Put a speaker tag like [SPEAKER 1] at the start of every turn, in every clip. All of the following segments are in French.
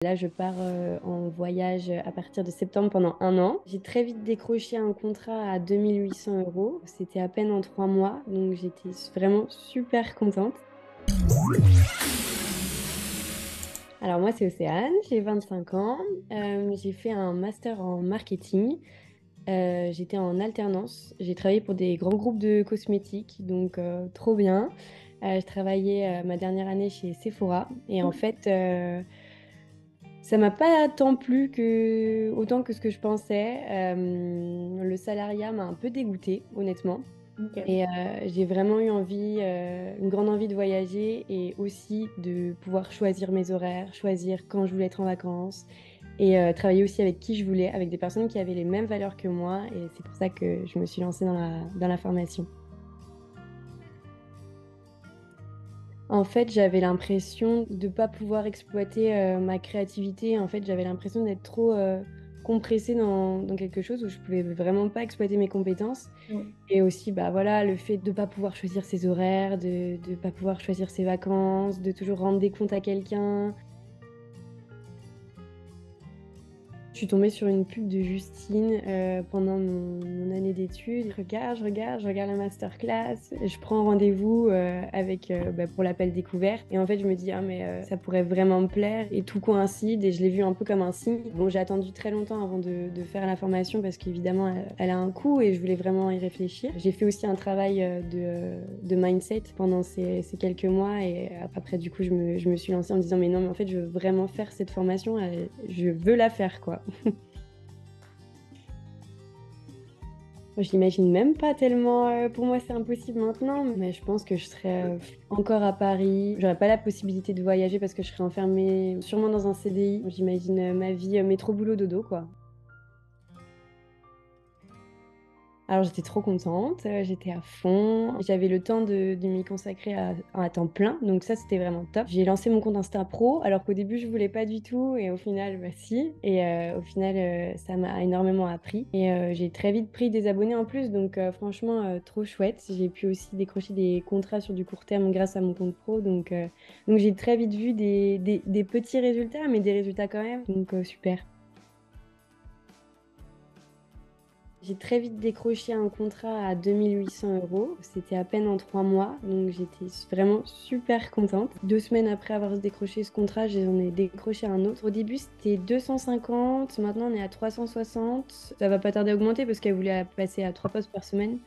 [SPEAKER 1] Là, je pars en voyage à partir de septembre pendant 1 an. J'ai très vite décroché un contrat à 2 800 €. C'était à peine en 3 mois, donc j'étais vraiment super contente. Alors moi, c'est Océane, j'ai 25 ans. J'ai fait un master en marketing. J'étais en alternance. J'ai travaillé pour des grands groupes de cosmétiques, donc trop bien. Je travaillais ma dernière année chez Sephora et en fait, ça m'a pas tant plu autant que ce que je pensais. Le salariat m'a un peu dégoûtée, honnêtement.
[SPEAKER 2] OK.
[SPEAKER 1] Et j'ai vraiment eu envie, une grande envie de voyager et aussi de pouvoir choisir mes horaires, choisir quand je voulais être en vacances et travailler aussi avec qui je voulais, avec des personnes qui avaient les mêmes valeurs que moi et c'est pour ça que je me suis lancée dans la formation. En fait, j'avais l'impression de pas pouvoir exploiter, ma créativité. En fait, j'avais l'impression d'être trop, compressée dans quelque chose où je pouvais vraiment pas exploiter mes compétences
[SPEAKER 2] Mmh.
[SPEAKER 1] et aussi, bah, voilà, le fait de pas pouvoir choisir ses horaires, de pas pouvoir choisir ses vacances, de toujours rendre des comptes à quelqu'un. Je suis tombée sur une pub de Justine, pendant mon année d'études. Je regarde la masterclass, je prends rendez-vous, avec, bah, pour l'appel découverte et en fait, je me dis: «Ah mais, ça pourrait vraiment me plaire» et tout coïncide et je l'ai vu un peu comme un signe. Bon, j'ai attendu très longtemps avant de faire la formation parce qu'évidemment, elle a un coût et je voulais vraiment y réfléchir. J'ai fait aussi un travail, de mindset pendant ces quelques mois et après du coup, je me suis lancée en me disant: «Mais non, mais en fait, je veux vraiment faire cette formation, je veux la faire, quoi». Moi, je l'imagine même pas tellement, pour moi, c'est impossible maintenant, mais je pense que je serais, encore à Paris. J'aurais pas la possibilité de voyager parce que je serais enfermée sûrement dans un CDI. J'imagine, ma vie, métro boulot dodo, quoi. Alors j'étais trop contente, j'étais à fond. J'avais le temps de m'y consacrer à temps plein, donc ça, c'était vraiment top. J'ai lancé mon compte Insta pro, alors qu'au début, je voulais pas du tout et au final, bah, si et au final, ça m'a énormément appris et j'ai très vite pris des abonnés en plus, donc franchement, trop chouette. J'ai pu aussi décrocher des contrats sur du court terme grâce à mon compte pro, donc j'ai très vite vu des petits résultats, mais des résultats quand même, donc super. J'ai très vite décroché un contrat à 2 800 €. C'était à peine en 3 mois, donc j'étais vraiment super contente. 2 semaines après avoir décroché ce contrat, j'en ai décroché un autre. Au début, c'était 250, maintenant on est à 360. Ça va pas tarder à augmenter parce qu'elle voulait passer à 3 posts par semaine.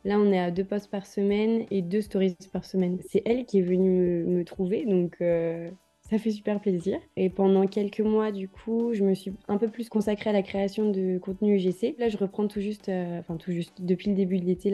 [SPEAKER 1] Là, on est à 2 posts par semaine et 2 stories par semaine. C'est elle qui est venue me trouver, donc ça fait super plaisir et pendant quelques mois, du coup, je me suis un peu plus consacrée à la création de contenu UGC. Là, je reprends tout juste, enfin tout juste, depuis le début de l'été,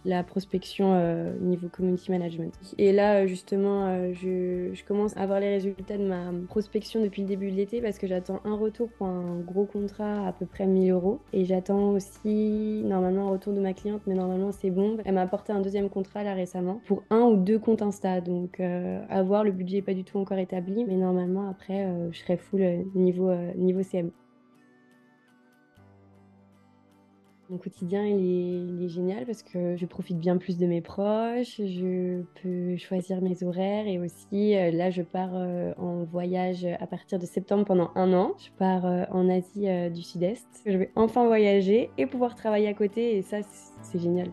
[SPEAKER 1] la prospection, niveau community management et là, justement, je commence à avoir les résultats de ma prospection depuis le début de l'été parce que j'attends un retour pour un gros contrat à peu près 1 000 € et j'attends aussi normalement un retour de ma cliente, mais normalement c'est bon. Elle m'a apporté un deuxième contrat là récemment pour un ou 2 comptes Insta donc à voir, le budget est pas du tout encore établi, mais normalement après, je serai full, niveau CM. Mon quotidien, il est génial parce que je profite bien plus de mes proches, je peux choisir mes horaires et aussi, là, je pars, en voyage, à partir de septembre pendant 1 an. Je pars, en Asie, du Sud-Est. Je vais enfin voyager et pouvoir travailler à côté et ça, c'est génial.